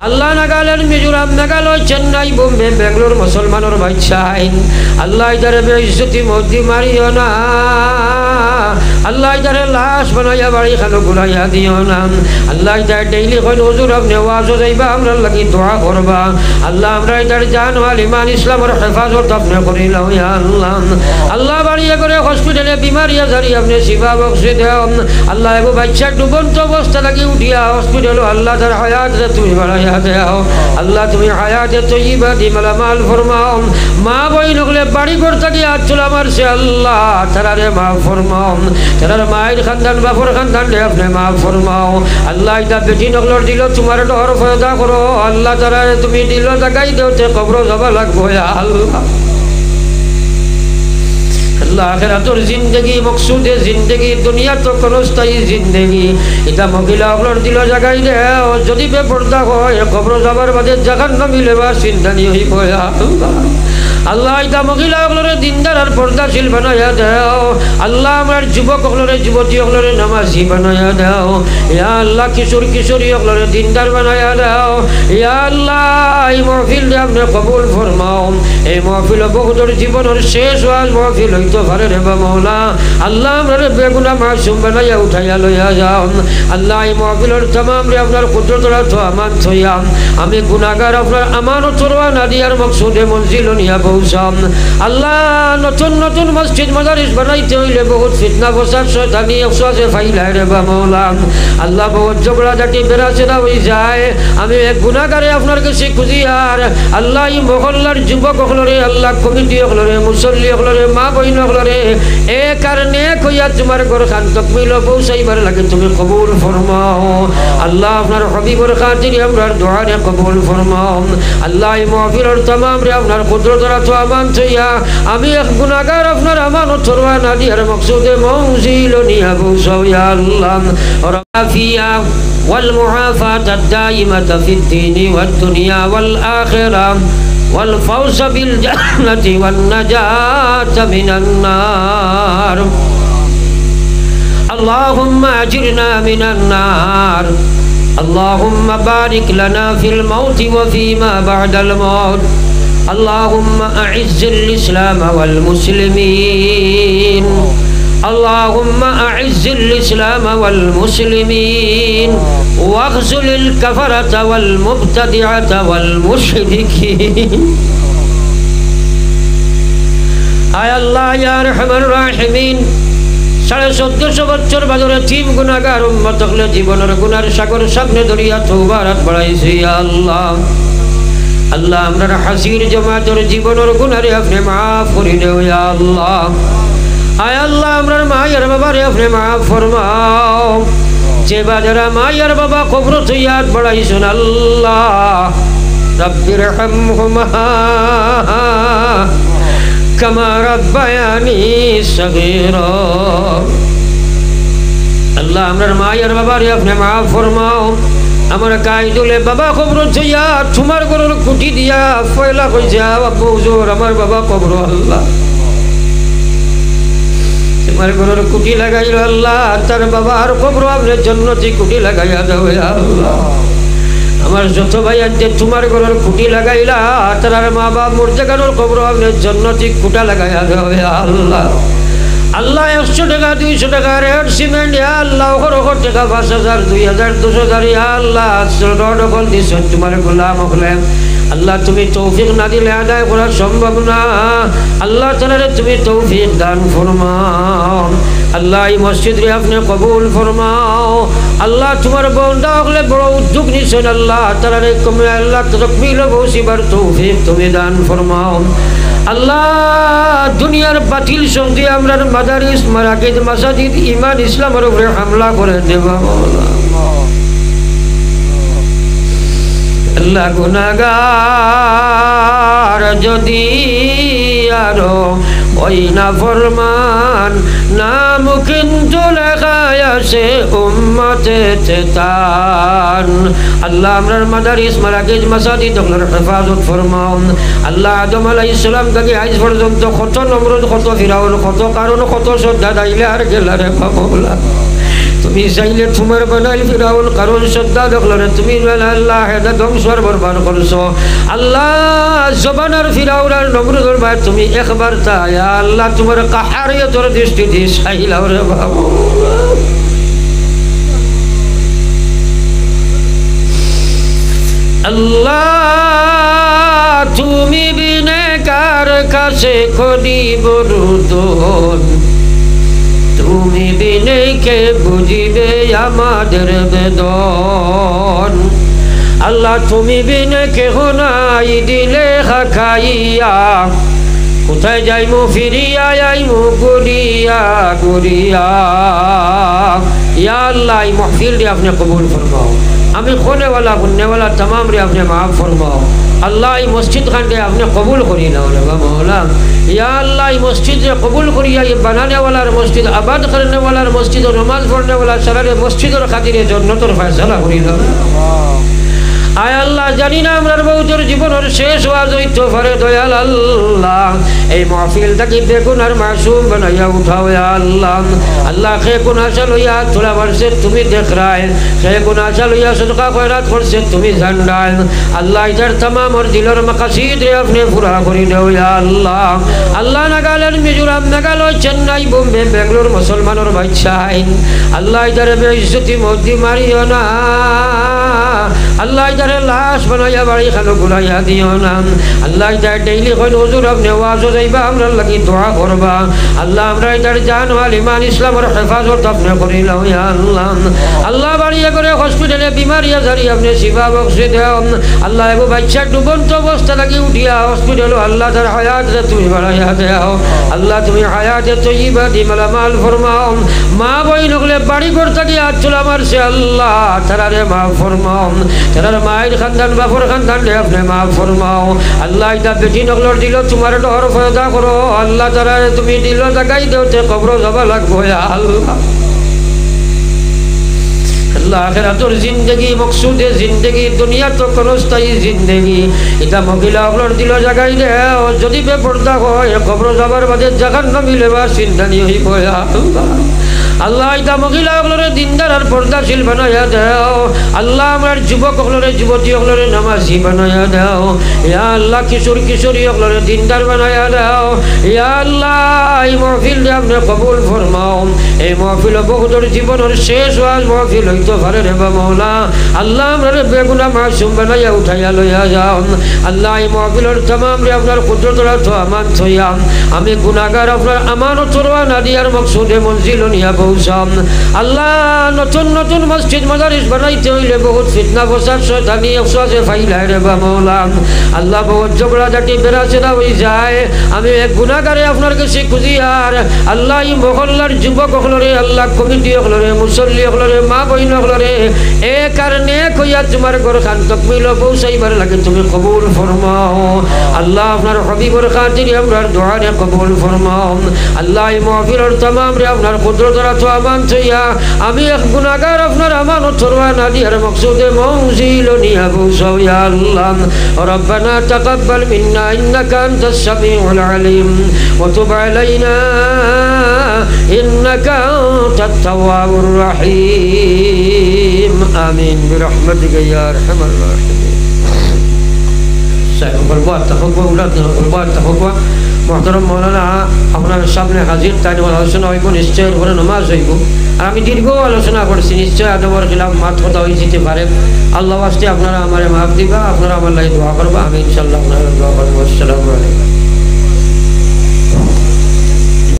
আল্লাহ নাগাল্যান্ড, মিজোরাম, মেঘালয়, চেন্নাই, বোম্বে, বেঙ্গলোর মুসলমানের বাদশাহ আল্লাহ ইদারে বেইজ্জতি মধ্যে মারিও না। আল্লাহ ইদারে লাশ বানাইয়া বাড়ি খানো ঘুরাইয়া দিও না। আল্লাহ ইদার ডেইলি কইন হুজুর আপনি ওয়াজও যাইবা আমরা লাগি দোয়া করবা। আল্লাহ আমরা ইদার জান মাল ইমান ইসলামের হেফাজত আপনি করিলাম ইয়া আল্লাহ। আল্লাহ বাড়িয়া করে হসপিটালে বিমারিয়া জারি আপনি শিফা বখশে দেও। আল্লাহ এগো বাচ্চা ডুবন্ত অবস্থা লাগি উঠিয়া হসপিটাল আল্লাহ তার হায়াত তুমি বাড়াইয়া দেও। আল্লাহ তুমি হায়াতে তৈবা দি মালামাল ফরমাও। মা বইন হলে বাড়ি ঘর থাকি আচ্ছলা মারছে আল্লাহ তারারে মা ফরমাও। তারার মায়ের খানদান বাপর খানদান রে আপনি মা ফরমাও। আল্লাহ ইদা বেটি নকলর দিল তোমার ডর ফয়দা করো। আল্লাহ তারারে তুমি দিল জাগাই দেওতে কবর যাবা লাগবো আল্লাহ। আল্লাহ আখিরাতের জিন্দেগি মকসুদে জিন্দেগি দুনিয়া তো ক্ষণস্থায়ী জিন্দেগি। এটা মহিলা হলর দিল জাগাই দেও। যদি বেপর্দা হয় কবর যাবার বাদে জাহান্নাম মিলেবা চিন্তা নিয়ে হইব আল্লাহ। আল্লাহ এটা মহিলা হলরে দিনদার আর পর্দাশীল বানাইয়া দেও। আল্লাহ আমার যুবক হলরে যুবতী হলরে নামাজি বানাইয়া দেও। ইয়া আল্লাহ কিশোর কিশোরী হলরে দিনদার বানাইয়া দেও। ইয়া আল্লাহ এই মহফিল আপনি কবুল ফরমাও। এই মহফিল বহুতর জীবনের শেষ ওয়াজ মহফিল হইতে পারে রে মাওলা। আল্লাহ আমরা বেগুনা মাসুম বানাইয়া উঠাইয়া লইয়া যাও। আল্লাহ এই মহফিলের तमाम রে আপনার কুদরতরা তো আমান থইয়া আমি গুনাহগার আপনার আমানত রওয়া নাদিয়ার মকসুদে মঞ্জিল নিয়া পৌঁছাম। আল্লাহ নতুন নতুন মসজিদ মাদারিস বানাইতে হইলে বহুত ফিতনা ফসাদ শয়তানি অফসাসে ফাইলায় রে মাওলা। আল্লাহ বহুত ঝগড়া ঝাঁটি বেড়াচেরা হয়ে যায়। আমি এক গুনাহগারে আপনার কাছে খুঁজি আর আল্লাহ এই মহল্লার যুবক হলরে আল্লাহ কমিটি হলরে মুসল্লি হলরে মা বইন হলরে এ কারণে কইয়া তোমার ঘর খান তকমিল পৌঁছাইবার লাগে তুমি কবুল ফরমাও। আল্লাহ আপনার হবিবর খাতিরে আমরার দোয়ারে কবুল ফরমাও। আল্লাহ এই মাহফিলের तमाम রে আপনার কুদরতরা তো আমান থইয়া আমি এক গুনাহগার আপনার আমানত ফরওয়া নাদিয়ার মকসুদে মঞ্জিল নিয়া পৌঁছাও ইয়া আল্লাহ। রাফিয়া والمعافاة الدائمة في الدين والدنيا والآخرة والفوز بالجنة والنجاة من النار. اللهم أجرنا من النار. اللهم بارك لنا في الموت وفيما بعد الموت. اللهم أعز الإسلام والمسلمين. اللهم أعز الإسلام والمسلمين واخذل الكفرة والمبتدعة والمشركين. আয় আল্লাহ ইয়া আরহামার রাহিমিন 1450 বছর বাদরে তিন গুনাহগার উম্মত হলে জীবনের গুনার সাগর সামনে ধরিয়া তওবার হাত বাড়াইছি ইয়া আল্লাহ। আল্লাহ আমরার হাসির জামাতের জীবনের গুনারে আপনি মাফ করে দাও ইয়া আল্লাহ। আয় আল্লাহ আমরার মায়ের বাবারে আপনি মাফ ফরমাও। যে বাজারা মায়ের বাবা কবর তৈয়ার বাড়াইছেন আল্লাহ রব্বির হামহুমা কামা রাব্বায়ানি সগীরা। আল্লাহ আমরার মায়ের বাবারে আপনি মাফ ফরমাও। আমার কাইদুলে বাবা কবর তৈয়া তোমার গরুর কুটি দিয়া ফয়লা কইছে আব্বু হুজুর আমার বাবা কবর আল্লাহ তোমার গরুর কুটি লাগাইল আল্লাহ তার বাবার কবর আপনার জান্নাতি কুটি লাগাইয়া দাও আল্লাহ। আমার যত ভাই আছে তোমার গরুর কুটি লাগাইলা তার মা বাপ মুর্দাগানোর কবর আপনার জান্নাতি কুটা লাগাইয়া দাও আল্লাহ। আল্লাহ 100 টাকা 200 টাকা রেড সিমেন্ট আল্লাহ ওখর টাকা 5000 2000 2000 আল্লাহ রডকল দিছ তোমার গোলাম হলে আল্লাহ তুমি তৌফিক না দিলে আদায় করা সম্ভব না। আল্লাহ তাআলা তুমি তৌফিক দান ফরমাও। আল্লাহ এই মসজিদ রে আপনি কবুল ফরমাও। আল্লাহ তোমার বান্দা হলে বড় উদ্যোগ নিছেন আল্লাহ তাআলা কমে আল্লাহ তাকমিল বসিবার তৌফিক তুমি দান ফরমাও। আল্লাহ দুনিয়ার বাতিল শক্তি আমরার মাদারিস মারাকিজ মাসাজিদ ঈমান ইসলামের উপরে হামলা করে দেবা মাওলা। আল্লাহ গুনাহগার যদি আরো ওই না ফরমান নাম কিন্তু লেখায় আছে উম্মতে চেতান। আল্লাহ আমরার মাদারিস মারাকিজ মাসাজিদ ওগুলোর হেফাজত ফরমাও। আল্লাহ আদম আলাইহিস সালাম থেকে আজ পর্যন্ত কত নমরুদ কত ফিরাউন কত কারণ কত শ্রদ্ধা দাইলে আর গেলা রে মাওলা। তুমি চাইলে তোমার বানাইল ফিরাউন কারণ শ্রদ্ধা দেখলরে তুমি আল্লাহ হেদা ধ্বংসর বরবাদ করছো আল্লাহ জবানার ফিরাউন আর নমরুদের ভাই তুমি একবার তাই আল্লাহ তোমার কাহারিয়তর দৃষ্টি দিয়ে চাইলাও রে বাবু আল্লাহ তুমি বিনে কার কাছে করিব রুদন তুমি বিনে কে বুঝিবে আমাদের বেদন আল্লাহ তুমি বিনে কেহ নাই দিলে খাইয়া কোথায় যাইমু ফিরিয়া আইমু গুরিয়া গুরিয়া ইয়া আল্লাহ এই মাহফিল রে আপনি কবুল ফরমাও আমি खोने वाला बुनने वाला तमाम रे आपने माफ़ फरमाओ अल्लाह ये मस्जिद खान के आपने कबूल करी ना मौला या अल्लाह ये मस्जिद रे कबूल करिया ये बनाने वाला मस्जिद आबाद करने वाला मस्जिद और नमाज पढ़ने वाला सारा मस्जिद और खातिर जन्नत और फैसला करी ना आय अल्लाह जानी ना हमारे बहुतर जीवन और शेष वाज तो फरे दयाल अल्लाह ए महफिल तकी बेगुनार मासूम बनाया उठाओ या अल्लाह अल्लाह खे गुनाह चलो या थोड़ा वर्षे तुम्हें देख रहा है खे गुनाह चलो या सदका खैरात वर्षे तुम्हें जान रहा है अल्लाह इधर तमाम और दिल और मकसीद रे अपने पूरा करी दो या अल्लाह अल्लाह नागालैंड मिजोरम मेघालय चेन्नई बॉम्बे बेंगलोर मुसलमान और बादशाह अल्लाह इधर बेइज्जती मोदी मारियो ना अल्लाह इधर लाश बनाया बाड़ी खानो बुलाया दियो ना अल्लाह इधर डेली कोई हुजूर अपने वाजो जाइबा हमरा लगी दुआ करबा अल्लाह हमरा इधर जान वाली ईमान इस्लाम और हिफाजत अपने करी लो या अल्लाह अल्लाह बाड़ी करे हॉस्पिटले बीमारी जारी अपने शिफा बख्शे दे अल्लाह एगो बच्चा डुबंत अवस्था लगी उठिया हॉस्पिटल अल्लाह तर हयात से तुम्हें बढ़ाया दे अल्लाह तुम्हें हयात तय्यबा दी माल फरमाओ मां बहन ओगले बाड़ी करता की हाथ चला मार से अल्लाह तारा रे माफ फरमाओ तारा माइर खानदान बाफर खानदान रे अपने माफ फरमाओ अल्लाह इदा बेटी नगलर दिलो तुम्हारे डर फायदा करो अल्लाह तारा तुम्हें दिलो लगाई दो ते कब्र जबा लगबो या अल्लाह अल्लाह आखिरतर जिंदगी मकसूद जिंदगी दुनिया तो कनस्ताई जिंदगी इता महिला अगलर दिलो जगाई दे जदि बेपर्दा হয় कब्र जबार बादे জাহান্নাম মিলেবা চিন্তা নি হই বয়া अल्लाह इता महिला अगलरे दिनदार और पर्दाशील बनाया दाओ अल्लाह हमारे युवक अगलरे युवती अगलरे नमाजी बनाया दाओ या अल्लाह किशोर किशोरी अगलरे दिनदार बनाया दाओ या अल्लाह ये महफिल रे आपने कबूल फरमाओ ए महफिल बहुत जीवन और शेष वाज महफिल होई तो भरे रे मौला अल्लाह हमारे बेगुनाह मासूम बनाया उठाया लया जाओ अल्लाह ये महफिल और तमाम रे আপনার কুদরত রাখো আমান থইয়া আমি গুনাহগার আপনার আমানত রওয়া নাদিয়ার মকসুদে মঞ্জিল নিয়া পৌঁছাম আল্লাহ নতুন নতুন মসজিদ মাদারিস বানাইতে হইলে বহুত ফিতনা ফসাদ শয়তানি অফসাসে ফাইলায় রে মওলা আল্লাহ বহুত ঝগড়া ঝাঁটি বেরাসেরা হই যায় আমি এক গুনাহগারে আপনার কাছে খুঁজিয়ার আল্লাহ এই মহল্লার যুবক হলরে আল্লাহ কমিটি হলরে মুসল্লি হলরে মা বইন হলরে এ কারণে কইয়া তোমার ঘর খান তকমিল পৌঁছাইবার লাগে তুমি কবুল ফরমাও আল্লাহ আপনার হবিবর খাতির আমরা দোয়া রে কবুল ফরমাও আল্লাহ এই মাহফিল আর तमाम রে আপনার কুদরত রাখো আমান থইয়া আমি এক গুনাহগার আপনার আমানত ফরমা না দিয়ার মকসুদে মঞ্জিল নিয়া পৌঁছাও ইয়া আল্লাহ ربنا تقبل منا انك انت السميع العليم وتب علينا انك انت التواب الرحيم آمين برحمتك يا ارحم الراحمين برباد تخوك أولاد برباد تخوك محترم مولانا আপনার সামনে হাজির তাই আলোচনা হইব নিশ্চয় করে নামাজ হইব আর আমি দীর্ঘ আলোচনা করছি নিশ্চয় আদবর খিলাফ মাত কথা হয়ে যেতে পারে আল্লাহ ওয়াস্তে আপনারা আমারে মাফ দিবা আপনারা আমার লাগি দোয়া করবা আমি ইনশাআল্লাহ আপনারা দোয়া করব